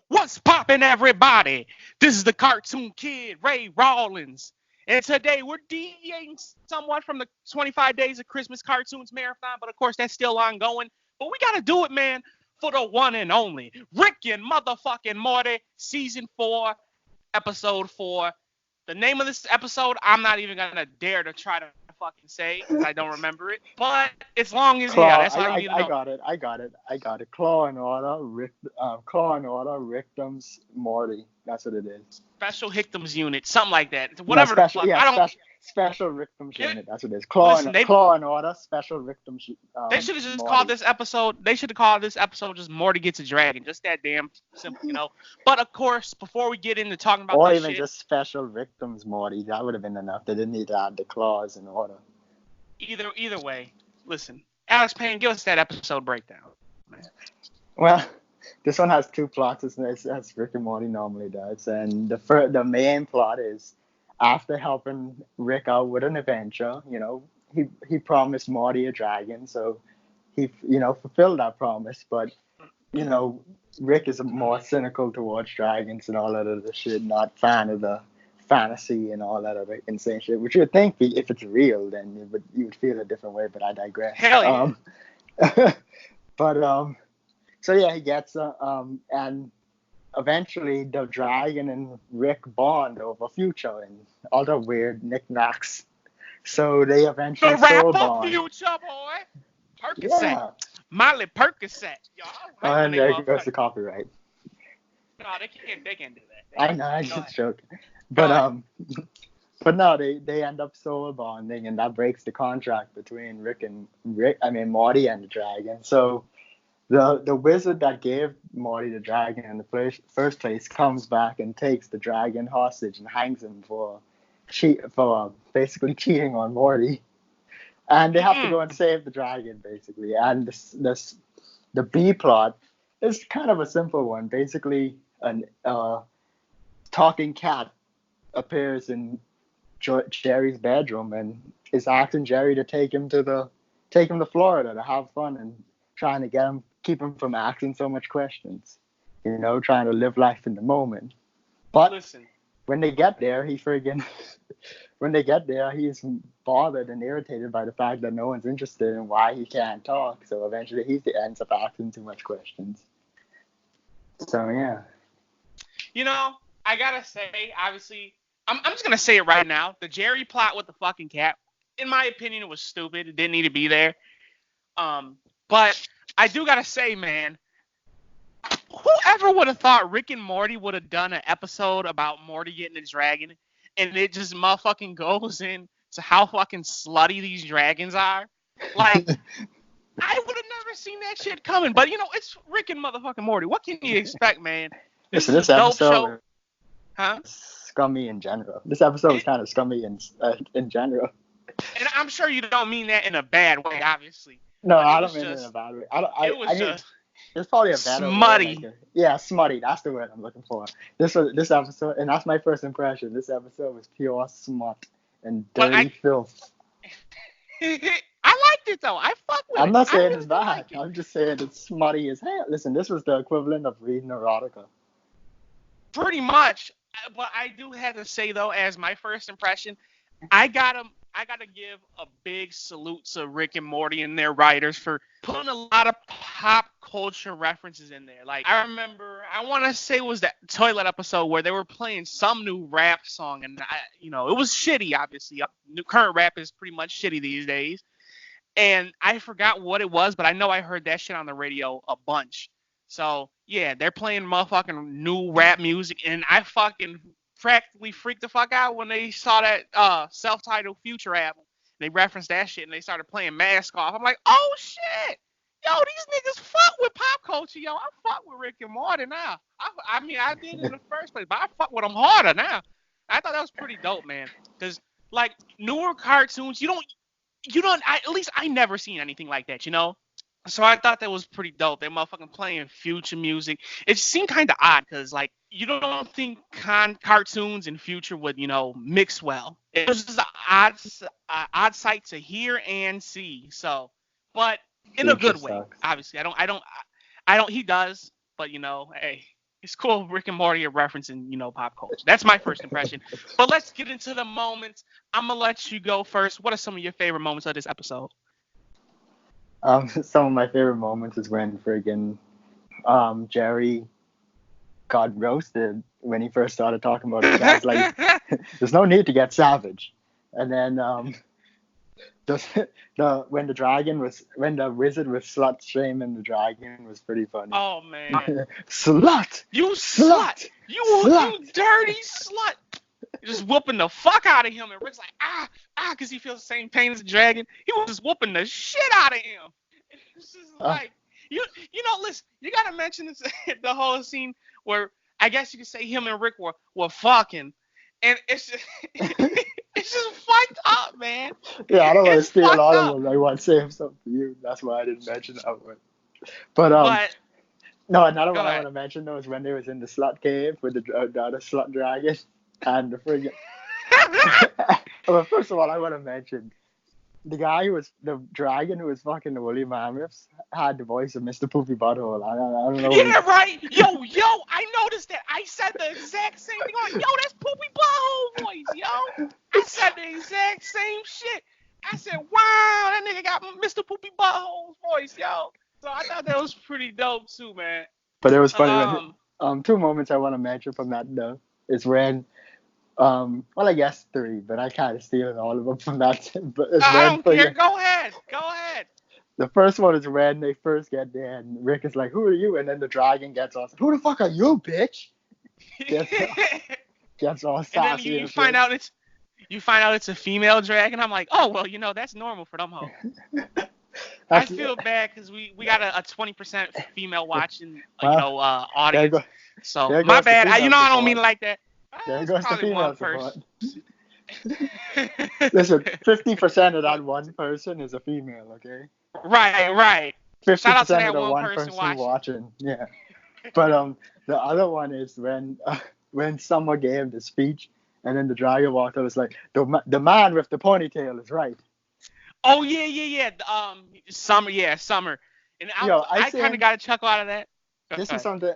What's poppin', everybody? This is the cartoon kid, Ray Rawlins. And today we're deviating somewhat from the 25 Days of Christmas Cartoons Marathon, but of course that's still ongoing. But we gotta do it, man, for the one and only Rick and motherfucking Morty, Season 4, Episode 4. The name of this episode, I'm not even gonna dare to try to fucking say because I don't remember it. But it's long as hell. That's all you need to know. I got it. Claw and Order, Ricktams Morty. That's what it is. Special Victims Unit, something like that. Whatever the fuck. I don't. Special Victims Unit. That's what it is. Claw and Order, Special Victims. They should have just Morty. called this episode. They should have called this episode just Morty Gets a Dragon. Just that damn simple, you know. But of course, before we get into talking about or this even shit, just Special Victims Morty, that would have been enough. They didn't need to add the claws and order. either way, listen, Alex Payne, give us that episode breakdown, man. Well, this one has two plots as Rick and Morty normally does, and the main plot is after helping Rick out with an adventure, you know, he promised Morty a dragon, so he fulfilled that promise, but you know, Rick is more cynical towards dragons and all that other shit, not fan of the fantasy and all that other insane shit, which you would think if it's real, then you would feel a different way, but I digress. Hell yeah. So yeah, he gets and eventually the dragon and Rick bond over future and other weird knickknacks. So they eventually The rapper bond. Future boy, Percocet, Yeah. Molly Percocet, y'all. And there goes the copyright. No, they can't do that. I know, I'm just joking. But no, they end up soul bonding, and that breaks the contract between Morty and the dragon. So the wizard that gave Morty the dragon in the first place comes back and takes the dragon hostage and hangs him for basically cheating on Morty. And they have to go and save the dragon, basically. And the B plot is kind of a simple one. Basically, an talking cat appears in Jerry's bedroom and is asking Jerry to take him to Florida to have fun and trying to keep him from asking so much questions. You know, trying to live life in the moment. But Listen, when they get there, he's bothered and irritated by the fact that no one's interested in why he can't talk. So eventually he ends up asking too much questions. So yeah. you know, I gotta say, obviously, I'm just gonna say it right now. The Jerry plot with the fucking cat, in my opinion, it was stupid. It didn't need to be there. But I do gotta say, man, whoever would have thought Rick and Morty would have done an episode about Morty getting a dragon, and it just motherfucking goes into how fucking slutty these dragons are? Like, I would have never seen that shit coming. But, you know, it's Rick and motherfucking Morty. What can you expect, man? This is a dope show. Huh? Scummy in general. This episode was kind of scummy in general. And I'm sure you don't mean that in a bad way, obviously. No, I don't mean it in a bad way. It's probably a better smutty. Way, yeah, smutty. That's the word I'm looking for. This episode, and that's my first impression. This episode was pure smut and dirty filth. I liked it though. I fuck with it. I'm not saying it's bad. I'm just saying it's smutty as hell. Listen, this was the equivalent of reading erotica. Pretty much. But I do have to say though, as my first impression, I gotta give a big salute to Rick and Morty and their writers for putting a lot of pop culture references in there. Like, I remember, I want to say it was that toilet episode where they were playing some new rap song, and it was shitty. Obviously, current rap is pretty much shitty these days, and I forgot what it was, but I know I heard that shit on the radio a bunch. So yeah, they're playing motherfucking new rap music, and I fucking practically freaked the fuck out when they saw that self-titled Future album. They referenced that shit and they started playing Mask Off. I'm like, oh shit, yo, these niggas fuck with pop culture, yo. I fuck with Rick and Morty now. I mean, I did in the first place, but I fuck with them harder now. I thought that was pretty dope, man. Cause like newer cartoons, you don't. At least I never seen anything like that, you know. So I thought that was pretty dope. They motherfucking playing Future music. It seemed kind of odd because, like, you don't think cartoons and Future would, mix well. It was just an odd sight to hear and see. So, but in a good way, obviously. I don't. He does, but hey, It's cool. Rick and Morty are referencing, pop culture. That's my first impression. But let's get into the moments. I'm gonna let you go first. What are some of your favorite moments of this episode? Some of my favorite moments is when friggin' Jerry got roasted when he first started talking about it. I was like, there's no need to get savage. And then when the wizard was slut shaming the dragon was pretty funny. Oh man, slut, you slut, you dirty slut. Just whooping the fuck out of him, and Rick's like because he feels the same pain as the dragon. He was just whooping the shit out of him. It's just like listen, you gotta mention this, the whole scene where I guess you could say him and Rick were fucking, and it's just it's just fucked up, man. Yeah, I don't want to steal all of them. I want to save some for you. That's why I didn't mention that one. But no, another one I want to mention though is when they was in the slut cave with the other slut dragon and the friggin'. Well, first of all, I want to mention the guy who was the dragon who was fucking the woolly mammoths had the voice of Mr. Poopy Butthole. I don't know. Yeah, right. Yo, I noticed that. I said the exact same thing. Like, yo, that's Poopy Butthole voice, yo. I said the exact same shit. I said, wow, that nigga got Mr. Poopy Butthole's voice, yo. So I thought that was pretty dope too, man. But it was funny when two moments I want to mention from that though is when well, I guess three, but I kind of stealing all of them from that. But I don't care. Go ahead. The first one is when they first get there, and Rick is like, "Who are you?" And then the dragon gets off. Who the fuck are you, bitch? Gets all sassy. And then you find out it's a female dragon. I'm like, oh well, that's normal for them hoes. I feel bad because we got a 20% female watching, audience. So my bad. I don't mean it like that. There goes the female support. Listen, 50% of that one person is a female, okay? Right. 50% Shout out to that of the one person watching. Yeah. But the other one is when Summer gave the speech, and then the dragon walked out. It's like the man with the ponytail is right. Oh yeah. Summer. And I kind of got a chuckle out of that. This is something.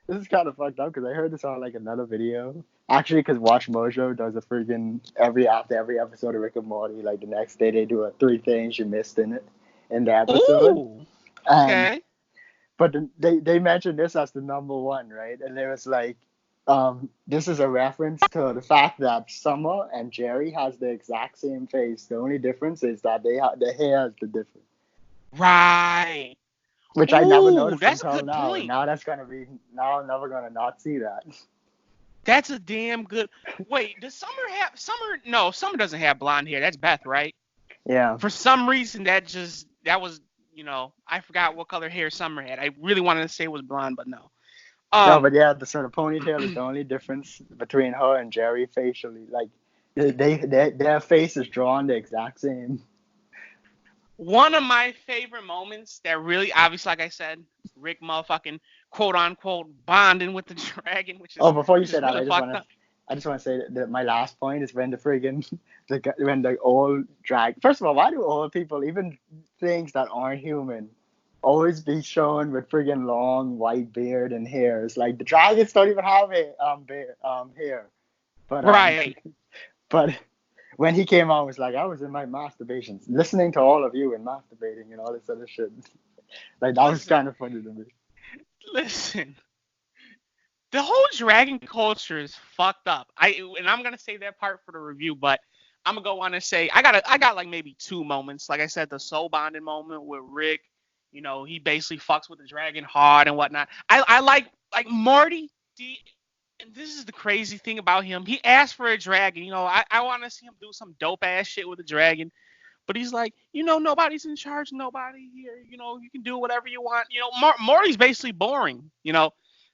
This is kind of fucked up because I heard this on like another video. Actually, because Watch Mojo does a freaking after every episode of Rick and Morty, like the next day they do a 3 things you missed in the episode. Ooh, okay. But they mentioned this as the number one, right? And it was like, this is a reference to the fact that Summer and Jerry has the exact same face. The only difference is that the hair is the difference. Right. Which I never noticed until now. Point. Now I'm never gonna not see that. That's a damn good. Wait, does Summer have Summer? No, Summer doesn't have blonde hair. That's Beth, right? Yeah. For some reason, that was I forgot what color hair Summer had. I really wanted to say it was blonde, but no. No, but yeah, the sort of ponytail is the only difference between her and Jerry facially. Like their face is drawn the exact same. One of my favorite moments that really, obviously, like I said, Rick motherfucking quote unquote bonding with the dragon, which is before you say that, really I just want to say that my last point is when when the old drag. First of all, why do old people, even things that aren't human, always be shown with friggin' long white beard and hair? It's like the dragons don't even have hair. But right. But when he came on, it was like I was in my masturbations, listening to all of you and masturbating and all this other shit. Like that was kind of funny to me. Listen, the whole dragon culture is fucked up. And I'm gonna say that part for the review, but I'm gonna go on and say I got like maybe 2 moments. Like I said, the soul bonding moment with Rick. He basically fucks with the dragon hard and whatnot. I like Morty. And this is the crazy thing about him. He asked for a dragon. I want to see him do some dope ass shit with a dragon. But he's like, nobody's in charge. Nobody here. You can do whatever you want. Morty's basically boring.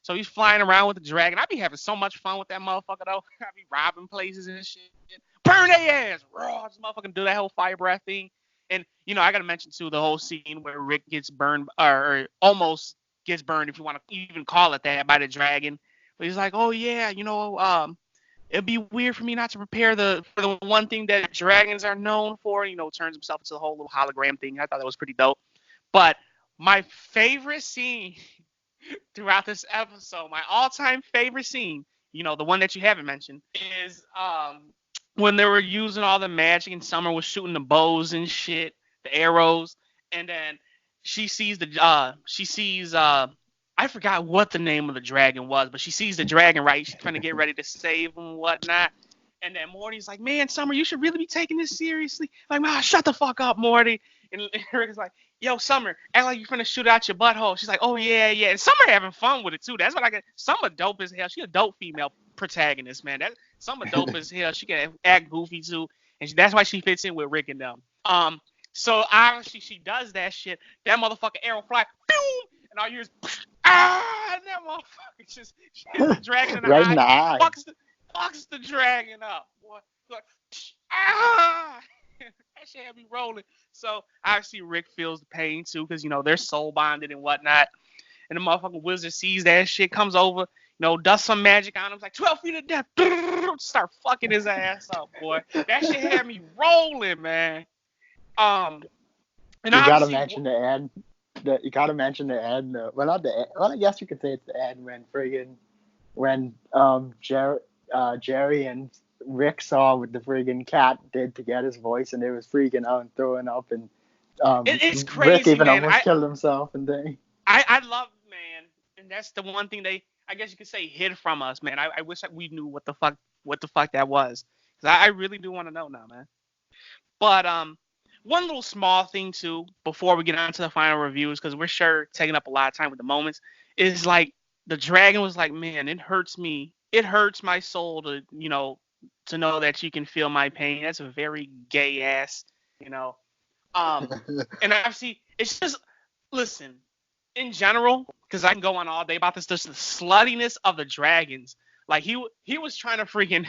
So he's flying around with the dragon. I be having so much fun with that motherfucker though. I be robbing places and shit. Burn their ass. Raw. This motherfucker do that whole fire breath thing. And I gotta mention too the whole scene where Rick gets burned or almost gets burned, if you want to even call it that, by the dragon. But he's like, oh yeah, it'd be weird for me not to prepare for the one thing that dragons are known for. Turns himself into the whole little hologram thing. I thought that was pretty dope. But my favorite scene throughout this episode. My all-time favorite scene, the one that you haven't mentioned, is when they were using all the magic and Summer was shooting the bows and shit, the arrows, and then she sees I forgot what the name of the dragon was, but she sees the dragon, right? She's trying to get ready to save him and whatnot. And then Morty's like, man, Summer, you should really be taking this seriously. Like, man, shut the fuck up, Morty. And Rick is like, yo, Summer, act like you're finna shoot out your butthole. She's like, oh, yeah, yeah. And Summer having fun with it, too. That's what I get. Summer dope as hell. She a dope female protagonist, man. Summer dope as hell. She can act goofy, too. And that's why she fits in with Rick and them. So obviously she does that shit. That motherfucking arrow fly, boom, and all you hear is, and that motherfucker just hits the dragon in the Right eye. in the eye. Fucks the dragon up. Boy. Like, that shit had me rolling. So obviously Rick feels the pain too, because they're soul bonded and whatnot. And the motherfucking wizard sees that shit, comes over, does some magic on him, like 12 feet of death, start fucking his ass up, boy. That shit had me rolling, man. And you gotta mention the end. You gotta mention the end. Well, not the end. Well, I guess you could say it's the end when Jerry and Rick saw what the friggin' cat did to get his voice, and they was freaking out and throwing up, and it's crazy, Rick even man. almost killed himself and thing. I love, man, and that's the one thing I guess you could say, hid from us, man. I wish we knew what the fuck that was, because I really do want to know now, man. But one little small thing too, before we get on to the final reviews, because we're sure taking up a lot of time with the moments, is like the dragon was like, man, it hurts me. It hurts my soul to know that you can feel my pain. That's a very gay ass, And obviously, it's just, listen, in general, because I can go on all day about this, just the sluttiness of the dragons. Like, he was trying to freaking,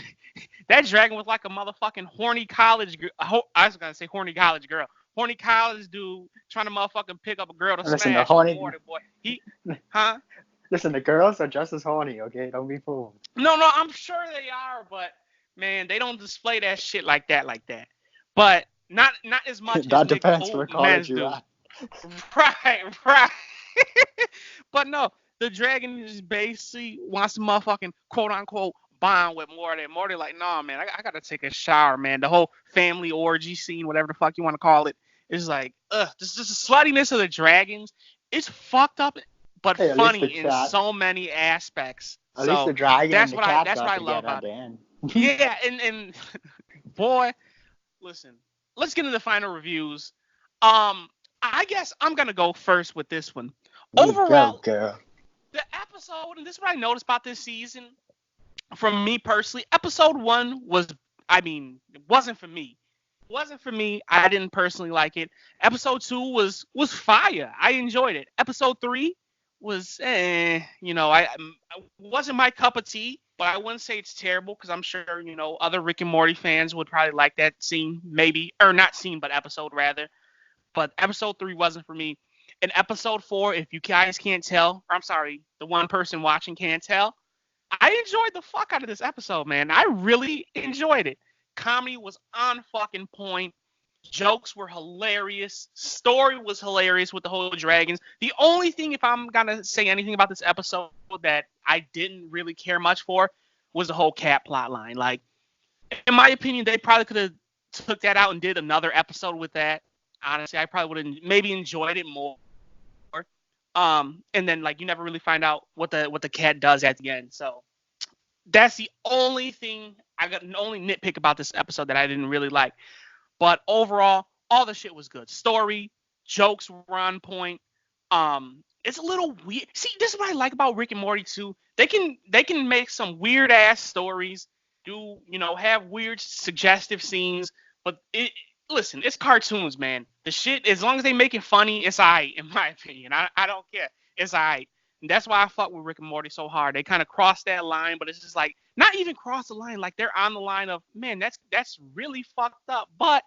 that dragon was like a motherfucking horny college girl. I was going to say horny college girl. Horny college dude trying to motherfucking pick up a girl to Listen, smash. Boy. Huh? Listen, the girls are just as horny, okay? Don't be fooled. No, I'm sure they are, but, man, they don't display that shit like that. But not as much that as depends what college do. you're at. Right. But no, the dragon just basically wants to motherfucking quote unquote bond with Morty. Morty like, nah, man, I gotta take a shower, man. The whole family orgy scene, whatever the fuck you want to call it, is like, just the sluttiness of the dragons. It's fucked up, but funny in so many aspects. At least the dragon and the cat that's what I love about it. Yeah, and boy, listen, let's get into the final reviews. I guess I'm gonna go first with this one. Overall, the episode, and this is what I noticed about this season, from me personally, episode 1 wasn't for me. It wasn't for me. I didn't personally like it. Episode 2 was fire. I enjoyed it. Episode 3 was, I wasn't my cup of tea, but I wouldn't say it's terrible, because I'm sure, other Rick and Morty fans would probably like that scene, maybe, or not scene, but episode rather. But episode 3 wasn't for me. And episode 4, if you guys can't tell, or I'm sorry, the one person watching can't tell, I enjoyed the fuck out of this episode, man. I really enjoyed it. Comedy was on fucking point. Jokes were hilarious. Story was hilarious with the whole dragons. The only thing, if I'm gonna say anything about this episode that I didn't really care much for, was the whole cat plot line. Like, in my opinion, they probably could have took that out and did another episode with that. Honestly, I probably would have maybe enjoyed it more. And then, like, you never really find out what the cat does at the end. So that's the only thing the only nitpick about this episode that I didn't really like. But overall, all the shit was good. Story, jokes were on point. It's a little weird. See, this is what I like about Rick and Morty too. They can make some weird ass stories, have weird suggestive scenes, but listen, it's cartoons, man. The shit, as long as they make it funny, it's alright, in my opinion. I don't care. It's alright. And that's why I fuck with Rick and Morty so hard. They kind of cross that line, but it's just like, not even cross the line, like they're on the line of, man, that's really fucked up. But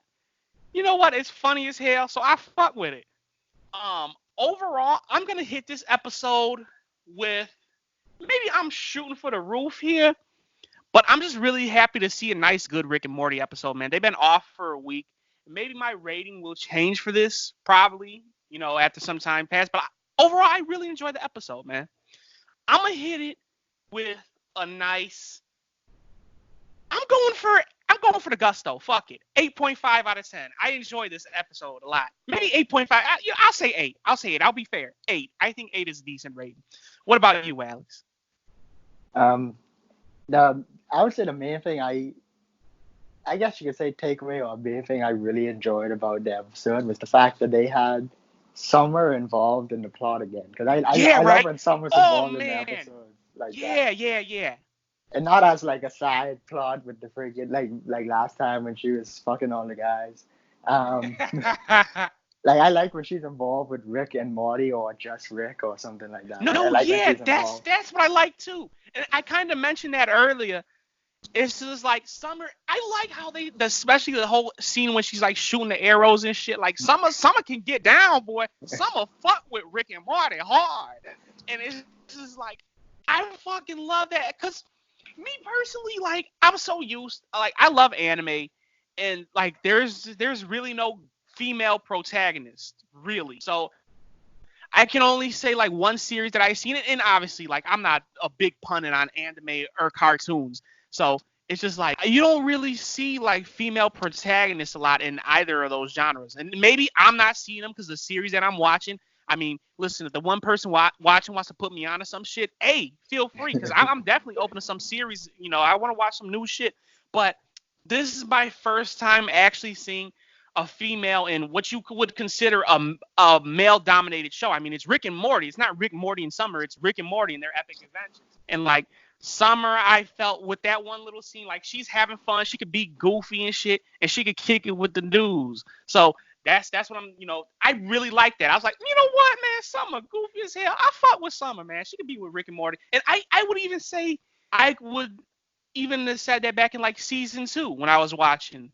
you know what? It's funny as hell, so I fuck with it. Overall, I'm gonna hit this episode with, maybe I'm shooting for the roof here, but I'm just really happy to see a nice, good Rick and Morty episode, man. They've been off for a week. Maybe my rating will change for this, probably, after some time passed. But overall, I really enjoyed the episode, man. I'm gonna hit it with a nice. I'm going for the gusto. Fuck it. 8.5 out of 10. I enjoyed this episode a lot. Maybe 8.5. I'll say 8. I'll say 8. I'll be fair. 8. I think 8 is a decent rating. What about you, Alex? I would say the main thing I guess you could say takeaway or main thing I really enjoyed about the episode was the fact that they had Summer involved in the plot again. Because I Yeah, love right. when Summer's Oh involved in the man. episode like Yeah, that. yeah. And not as like a side plot with the freaking like last time when she was fucking all the guys. Um, like I like when she's involved with Rick and Morty or just Rick or something like that. Like I No, like when yeah, she's that's involved. that's what I like too. And I kind of mentioned that earlier. It's just like Summer. I like how especially the whole scene when she's like shooting the arrows and shit. Like Summer can get down, boy. Summer fuck with Rick and Morty hard, and it's just like I fucking love that. Cause me personally, like I'm so used. Like I love anime, and like there's really no female protagonist really. So I can only say like one series that I've seen it, and obviously like I'm not a big pundit on anime or cartoons, so it's just like you don't really see like female protagonists a lot in either of those genres, and maybe I'm not seeing them because the series that I'm watching. I mean, listen, if the one person watching wants to put me onto some shit, hey, feel free, because I'm definitely open to some series. You know, I want to watch some new shit, but this is my first time actually seeing a female in what you would consider a male-dominated show. I mean, it's Rick and Morty. It's not Rick, Morty, and Summer. It's Rick and Morty and their epic adventures. And like Summer, I felt with that one little scene, like she's having fun. She could be goofy and shit, and she could kick it with the news. So that's what I really like that. I was like, you know what, man, Summer goofy as hell. I fuck with Summer, man. She could be with Rick and Morty, and I would even say I would even have said that back in like season 2 when I was watching.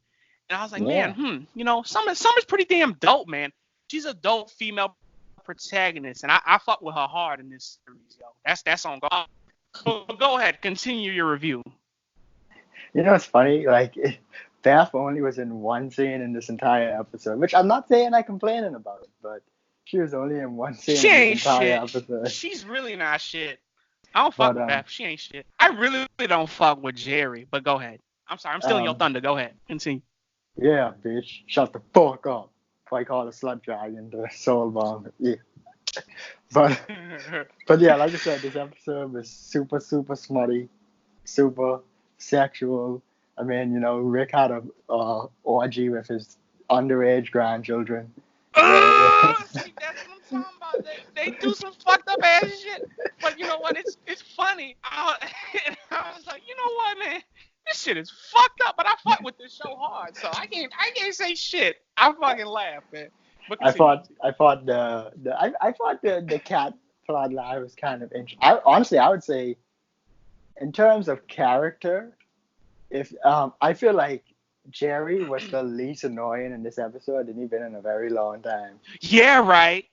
And I was like, Yeah. man, Summer's pretty damn dope, man. She's a dope female protagonist, and I fuck with her hard in this series, yo. That's on God. So go ahead, continue your review. You know, it's funny. Like Beth only was in one scene in this entire episode, which I'm not saying I'm complaining about it, but she was only in one scene She in this ain't entire shit. episode. She's really not shit. I don't fuck But with Beth. She ain't shit. I really don't fuck with Jerry. But go ahead. I'm sorry. I'm stealing your um, thunder. Go ahead. Continue. yeah, bitch, shut the fuck up. If I call a slut dragon the soul bomb, yeah. But but yeah, like I said, this episode was super super smutty, super sexual. I mean, you know, Rick had a orgy with his underage grandchildren. See, that's what I'm talking about. They do some fucked up ass shit. But you know what? It's funny. I was like, you know what, man? This shit is fucked up. But I fuck with this show hard, so I can't say shit. I fucking laugh, man. But I continue. thought I thought the cat plot line was kind of interesting. Honestly, I would say in terms of character, if I feel like Jerry was the least annoying in this episode, and he's been in a very long time. Yeah, right.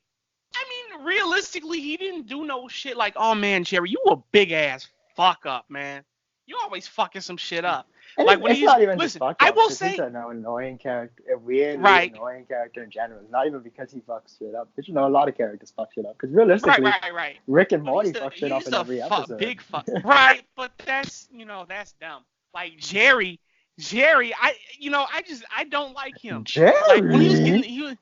I mean, realistically, he didn't do no shit like, oh man, Jerry, you a big ass fuck up, man. You always fucking some shit up. And Like when it's he's not even just listen, fuck I up, will because he's say, an annoying character, a weirdly right, annoying character in general. It's not even because he fucks shit up. Because you know, a lot of characters fuck shit up. Because right, realistically, right, right. Rick and But Morty fuck shit up he's in a every episode. big fuck, right? But that's dumb. Like Jerry, I don't like him. Like when he was getting Jerry?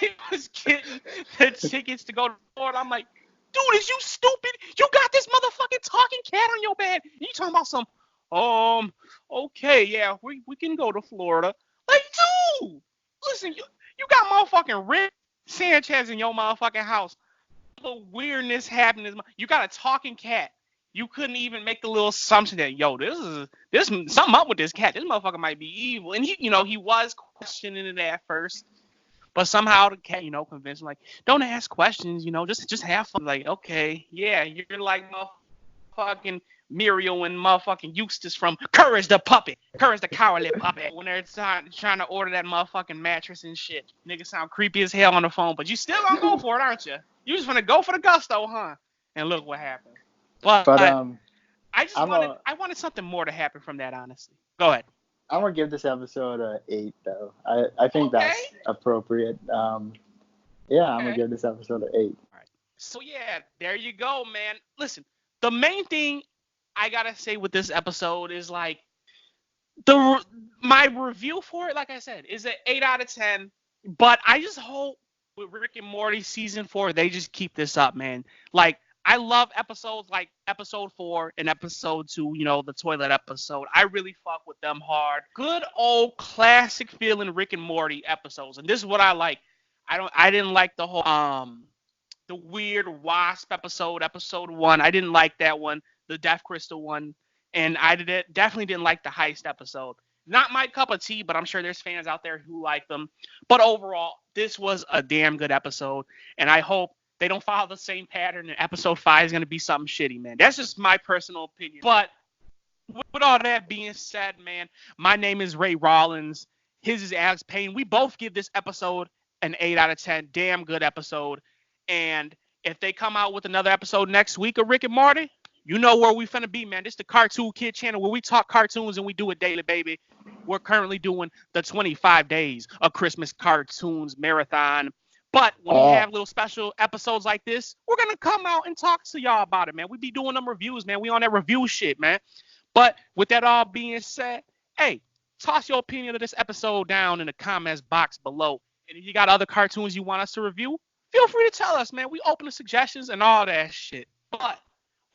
he was getting the tickets to go to Florida, I'm like, dude, is you stupid? You got this motherfucking talking cat on your bed. And you talking about some, okay, yeah, we can go to Florida. Like, dude, listen, you got motherfucking Rick Sanchez in your motherfucking house. The weirdness happening. You got a talking cat. You couldn't even make the little assumption that, yo, this something up with this cat. This motherfucker might be evil. And he was questioning it at first, but somehow the cat, convinced him like, don't ask questions, just have fun. Like, okay, yeah, you're like motherfucking Muriel and motherfucking Eustace from Courage the Puppet, Courage the Cowardly Puppet. When they're trying to order that motherfucking mattress and shit, niggas sound creepy as hell on the phone, but you still gonna go for it, aren't you? You just gonna go for the gusto, huh? And look what happened. But But I I'm a wanted something more to happen from that, honestly. Go ahead. I'm gonna give this episode a 8 though. I think Okay. that's appropriate. Yeah, I'm gonna Okay. give this episode an 8. All right. So yeah, there you go, man. Listen, the main thing I gotta say with this episode is like the my review for it, like I said, is an 8 out of 10. But I just hope with Rick and Morty season 4, they just keep this up, man. Like I love episodes like episode 4 and episode 2, the toilet episode. I really fuck with them hard. Good old classic feeling Rick and Morty episodes. And this is what I like. I didn't like the weird wasp episode 1. I didn't like that one, the Death Crystal one, and definitely didn't like the heist episode. Not my cup of tea, but I'm sure there's fans out there who like them. But overall, this was a damn good episode, and I hope they don't follow the same pattern. And episode 5 is going to be something shitty, man. That's just my personal opinion. But with all that being said, man, my name is Ray Rawlins. His is Alex Payne. We both give this episode an 8 out of 10. Damn good episode. And if they come out with another episode next week of Rick and Morty, you know where we finna be, man. This is the Cartoon Kid channel where we talk cartoons and we do it daily, baby. We're currently doing the 25 days of Christmas cartoons marathon. But when we have little special episodes like this, we're gonna come out and talk to y'all about it, man. We be doing them reviews, man. We on that review shit, man. But with that all being said, hey, toss your opinion of this episode down in the comments box below. And if you got other cartoons you want us to review, feel free to tell us, man. We open to suggestions and all that shit. But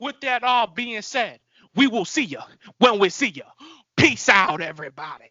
with that all being said, we will see you when we see you. Peace out, everybody.